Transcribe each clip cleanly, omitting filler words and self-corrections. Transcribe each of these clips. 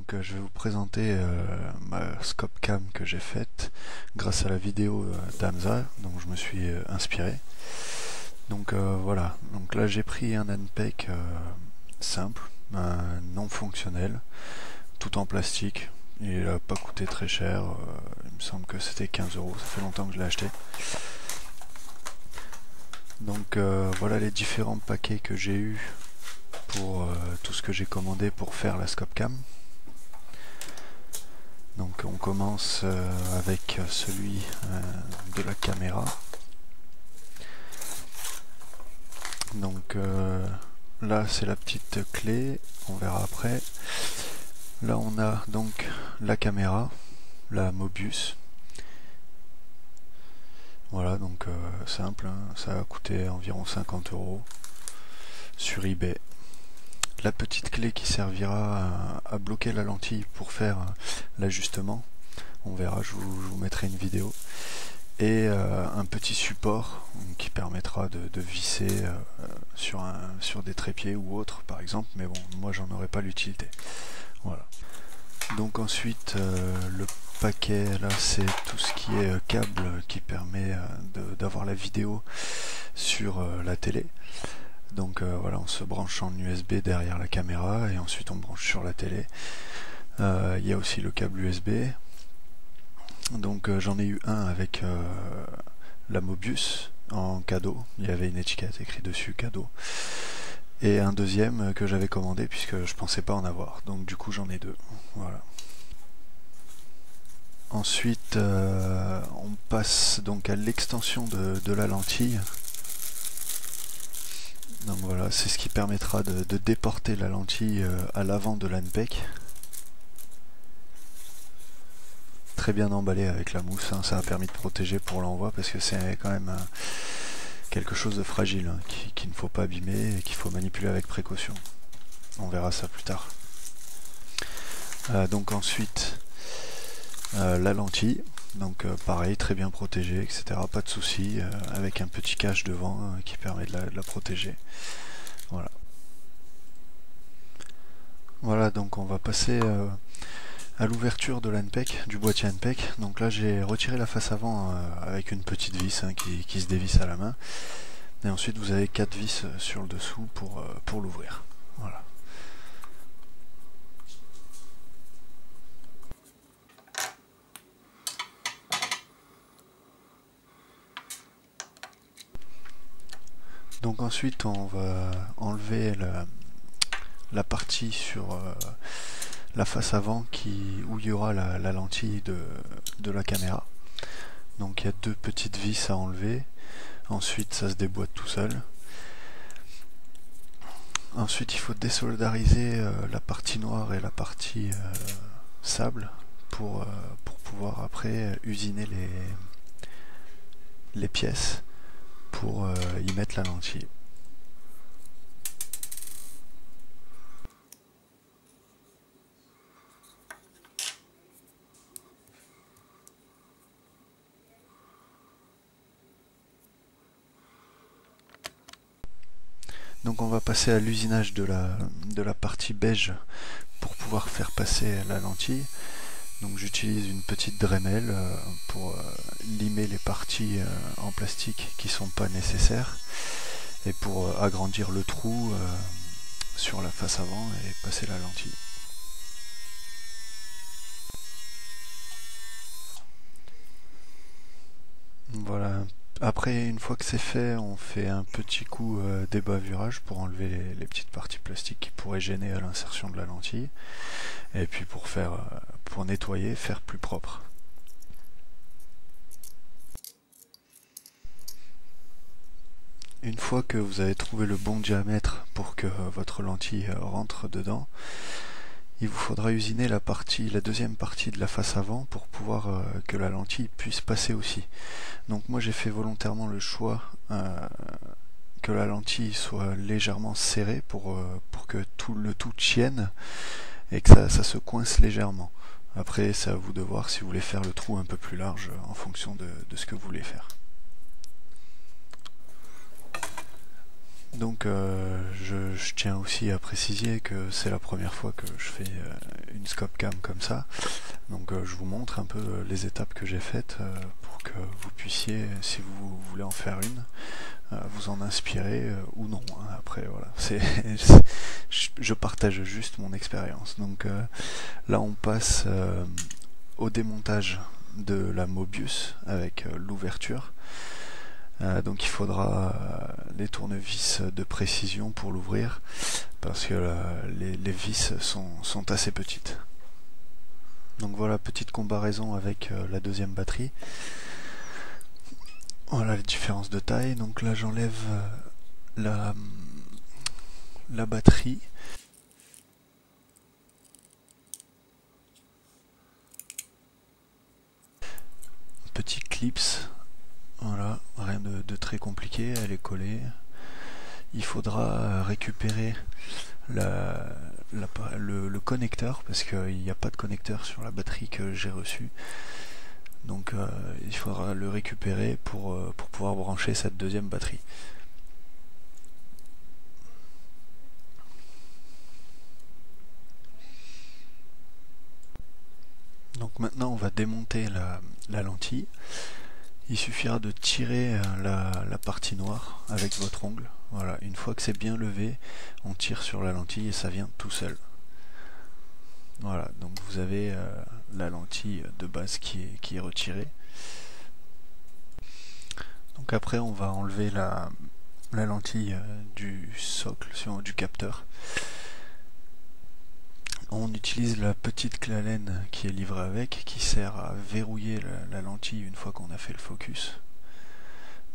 Donc je vais vous présenter ma scope cam que j'ai faite grâce à la vidéo d'Hamza, donc je me suis inspiré. Donc voilà, donc là j'ai pris un handpake simple, non fonctionnel, tout en plastique. Il n'a pas coûté très cher, il me semble que c'était 15 €, ça fait longtemps que je l'ai acheté. Donc voilà les différents paquets que j'ai eu pour tout ce que j'ai commandé pour faire la scope cam. Donc on commence avec celui de la caméra. Donc là c'est la petite clé, on verra après. Là on a donc la caméra, la Mobius. Voilà, donc simple, hein, ça a coûté environ 50 € sur eBay. La petite clé qui servira à bloquer la lentille pour faire l'ajustement, on verra, je vous mettrai une vidéo. Et un petit support qui permettra de visser sur des trépieds ou autre par exemple, mais bon, moi j'en aurai pas l'utilité. Voilà. Donc ensuite le paquet là c'est tout ce qui est câble qui permet d'avoir la vidéo sur la télé. Donc voilà, on se branche en USB derrière la caméra et ensuite on branche sur la télé. Il y a aussi le câble USB. Donc j'en ai eu un avec la Mobius en cadeau, il y avait une étiquette écrite dessus cadeau, et un deuxième que j'avais commandé puisque je pensais pas en avoir, donc du coup j'en ai deux. Voilà. Ensuite on passe donc à l'extension de la lentille. Donc voilà, c'est ce qui permettra de déporter la lentille à l'avant de l'handpake. Très bien emballé avec la mousse, hein, ça a permis de protéger pour l'envoi parce que c'est quand même quelque chose de fragile, hein, qu'il ne faut pas abîmer et qu'il faut manipuler avec précaution. On verra ça plus tard. Donc ensuite la lentille, donc pareil, très bien protégée, etc. Pas de souci, avec un petit cache devant qui permet de la protéger. Voilà. Voilà, donc on va passer à l'ouverture de l'handpake, du boîtier handpake. Donc là j'ai retiré la face avant avec une petite vis qui se dévisse à la main. Et ensuite vous avez 4 vis sur le dessous pour l'ouvrir. Voilà. Donc ensuite on va enlever la partie sur la face avant où il y aura la lentille de la caméra. Donc il y a 2 petites vis à enlever. Ensuite ça se déboîte tout seul. Ensuite il faut désoldariser la partie noire et la partie sable pour pouvoir après usiner les pièces pour y mettre la lentille. Donc on va passer à l'usinage de la partie beige pour pouvoir faire passer la lentille. Donc j'utilise une petite Dremel pour limer les parties en plastique qui sont pas nécessaires et pour agrandir le trou sur la face avant et passer la lentille. Voilà. Après, une fois que c'est fait, on fait un petit coup débavurage pour enlever les petites parties plastiques qui pourraient gêner à l'insertion de la lentille. Et puis pour nettoyer, faire plus propre. Une fois que vous avez trouvé le bon diamètre pour que votre lentille rentre dedans, il vous faudra usiner la deuxième partie de la face avant pour pouvoir que la lentille puisse passer aussi. Donc moi j'ai fait volontairement le choix que la lentille soit légèrement serrée pour que le tout tienne et que ça se coince légèrement. Après c'est à vous de voir si vous voulez faire le trou un peu plus large en fonction de ce que vous voulez faire. Donc je tiens aussi à préciser que c'est la première fois que je fais une scope cam comme ça. Donc je vous montre un peu les étapes que j'ai faites pour que vous puissiez, si vous voulez en faire une, vous en inspirer ou non. Hein. Après voilà, je partage juste mon expérience. Donc là on passe au démontage de la Mobius avec l'ouverture. Donc il faudra des tournevis de précision pour l'ouvrir parce que les vis sont assez petites. Donc voilà, petite comparaison avec la deuxième batterie. Voilà les différences de taille. Donc là j'enlève la batterie. Petit clips. Voilà, rien de très compliqué, elle est collée. Il faudra récupérer le connecteur parce qu'il n'y a pas de connecteur sur la batterie que j'ai reçue. Donc il faudra le récupérer pour pouvoir brancher cette deuxième batterie. Donc maintenant on va démonter la lentille. Il suffira de tirer la partie noire avec votre ongle. Voilà, une fois que c'est bien levé, on tire sur la lentille et ça vient tout seul. Voilà, donc vous avez la lentille de base qui est retirée. Donc après on va enlever la lentille du socle, du capteur. On utilise la petite clé Allen qui est livrée avec, qui sert à verrouiller la lentille une fois qu'on a fait le focus.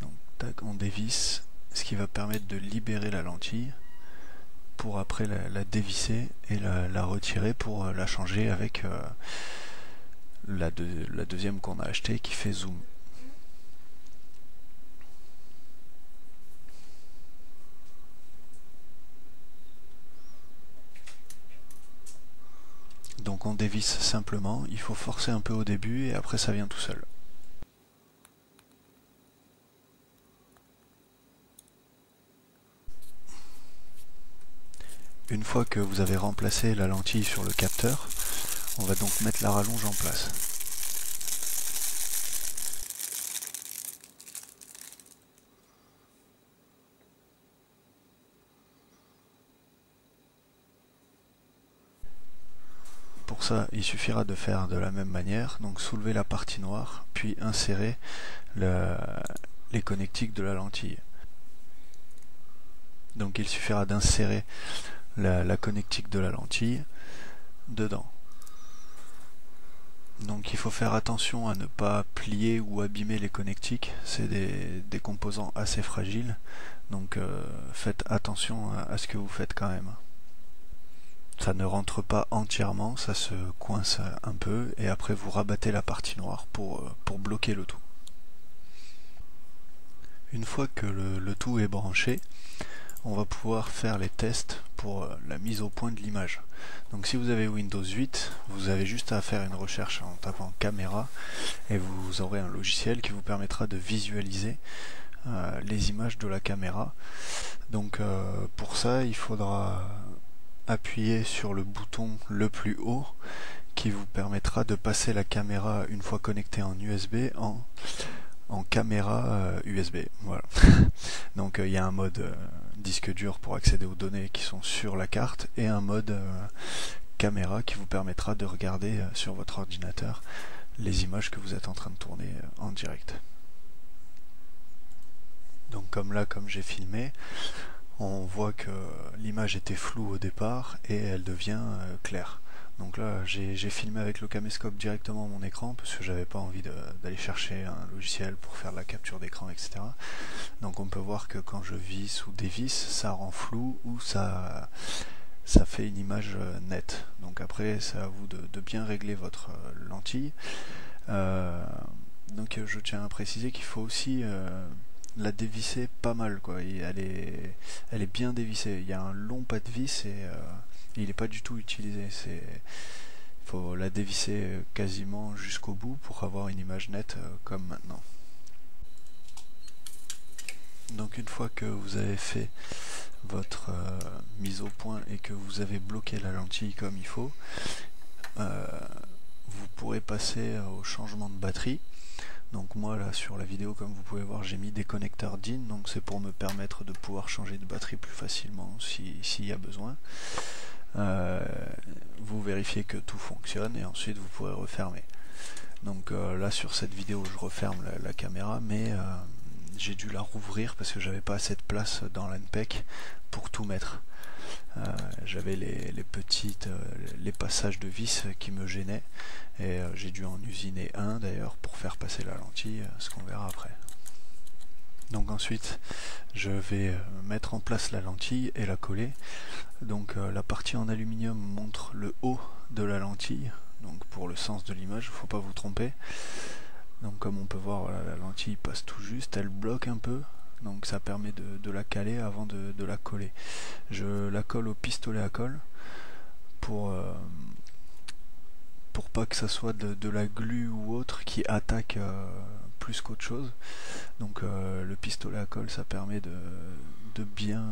Donc tac, on dévisse, ce qui va permettre de libérer la lentille pour après la dévisser et la retirer pour la changer avec la deuxième qu'on a achetée qui fait zoom. Donc on dévisse simplement, il faut forcer un peu au début et après ça vient tout seul. Une fois que vous avez remplacé la lentille sur le capteur, on va donc mettre la rallonge en place. Pour ça, il suffira de faire de la même manière, donc soulever la partie noire, puis insérer les connectiques de la lentille. Donc il suffira d'insérer la connectique de la lentille dedans. Donc il faut faire attention à ne pas plier ou abîmer les connectiques, c'est des composants assez fragiles, donc faites attention à ce que vous faites quand même. Ça ne rentre pas entièrement, ça se coince un peu et après vous rabattez la partie noire pour bloquer le tout. Une fois que le tout est branché, on va pouvoir faire les tests pour la mise au point de l'image. Donc si vous avez Windows 8, vous avez juste à faire une recherche en tapant caméra et vous aurez un logiciel qui vous permettra de visualiser les images de la caméra. Donc pour ça, il faudra appuyer sur le bouton le plus haut qui vous permettra de passer la caméra une fois connectée en USB en caméra USB. Voilà. Donc il y a un mode disque dur pour accéder aux données qui sont sur la carte et un mode caméra qui vous permettra de regarder sur votre ordinateur les images que vous êtes en train de tourner en direct. Donc comme là, comme j'ai filmé, on voit que l'image était floue au départ et elle devient claire. Donc là j'ai filmé avec le caméscope directement mon écran parce que j'avais pas envie d'aller chercher un logiciel pour faire la capture d'écran, etc. Donc on peut voir que quand je visse ou dévisse, ça rend flou ou ça fait une image nette. Donc après c'est à vous de bien régler votre lentille. Donc je tiens à préciser qu'il faut aussi la dévisser pas mal, quoi. Elle est bien dévissée. Il y a un long pas de vis et il n'est pas du tout utilisé. Il faut la dévisser quasiment jusqu'au bout pour avoir une image nette comme maintenant. Donc une fois que vous avez fait votre mise au point et que vous avez bloqué la lentille comme il faut, vous pourrez passer au changement de batterie. Donc moi là sur la vidéo, comme vous pouvez voir, j'ai mis des connecteurs DIN, donc c'est pour me permettre de pouvoir changer de batterie plus facilement s'il y a besoin. Vous vérifiez que tout fonctionne et ensuite vous pourrez refermer. Donc là sur cette vidéo je referme la caméra, mais j'ai dû la rouvrir parce que j'avais pas assez de place dans l'unpack pour tout mettre. J'avais les passages de vis qui me gênaient et j'ai dû en usiner un d'ailleurs pour faire passer la lentille, ce qu'on verra après. Donc ensuite je vais mettre en place la lentille et la coller. Donc la partie en aluminium montre le haut de la lentille, donc pour le sens de l'image, il ne faut pas vous tromper. Donc comme on peut voir, voilà, la lentille passe tout juste, elle bloque un peu, donc ça permet de la caler avant de la coller. Je la colle au pistolet à colle pour pas que ça soit de la glu ou autre qui attaque plus qu'autre chose. Donc le pistolet à colle, ça permet de bien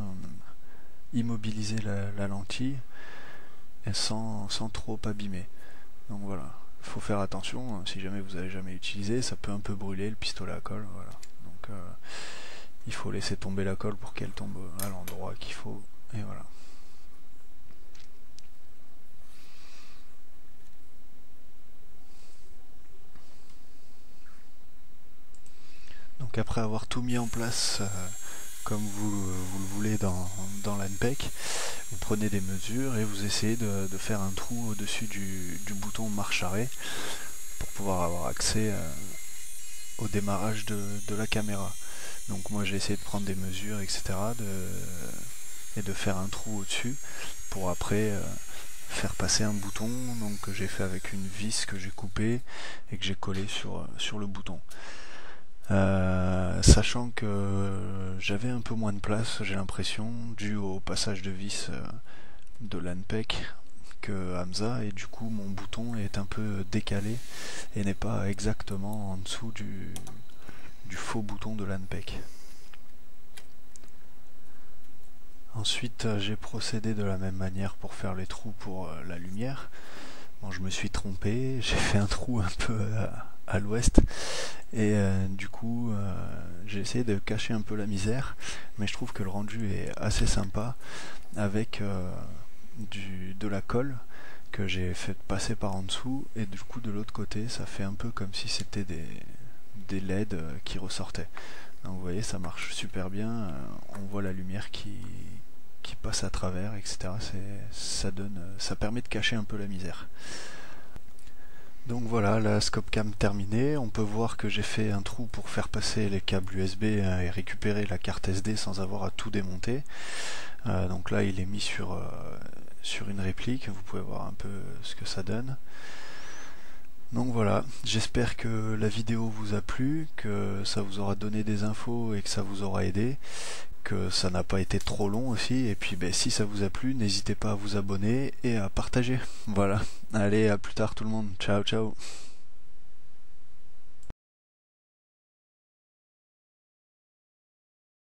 immobiliser la lentille et sans trop abîmer. Donc voilà, il faut faire attention, si jamais vous n'avez jamais utilisé, ça peut un peu brûler le pistolet à colle. Voilà. Donc il faut laisser tomber la colle pour qu'elle tombe à l'endroit qu'il faut, et voilà. Donc après avoir tout mis en place comme vous le voulez dans l'unpack, vous prenez des mesures et vous essayez de faire un trou au-dessus du bouton marche arrêt pour pouvoir avoir accès au démarrage de la caméra. Donc moi j'ai essayé de prendre des mesures, etc. et de faire un trou au-dessus pour après faire passer un bouton, donc que j'ai fait avec une vis que j'ai coupée et que j'ai collé sur le bouton. Sachant que j'avais un peu moins de place, j'ai l'impression, dû au passage de vis de l'unpack que Hamza, et du coup mon bouton est un peu décalé et n'est pas exactement en dessous du faux bouton de l'unpack. Ensuite j'ai procédé de la même manière pour faire les trous pour la lumière. Bon, je me suis trompé, j'ai fait un trou un peu à l'ouest et du coup j'ai essayé de cacher un peu la misère, mais je trouve que le rendu est assez sympa avec de la colle que j'ai fait passer par en dessous, et du coup de l'autre côté ça fait un peu comme si c'était des LED qui ressortaient. Donc vous voyez, ça marche super bien, on voit la lumière qui passe à travers, etc. Ça permet de cacher un peu la misère. Donc voilà, la Scopcam terminée. On peut voir que j'ai fait un trou pour faire passer les câbles USB et récupérer la carte SD sans avoir à tout démonter. Donc là il est mis sur une réplique, vous pouvez voir un peu ce que ça donne. Donc voilà, j'espère que la vidéo vous a plu, que ça vous aura donné des infos et que ça vous aura aidé, que ça n'a pas été trop long aussi, et puis si ça vous a plu, n'hésitez pas à vous abonner et à partager. Voilà, allez, à plus tard tout le monde, ciao ciao.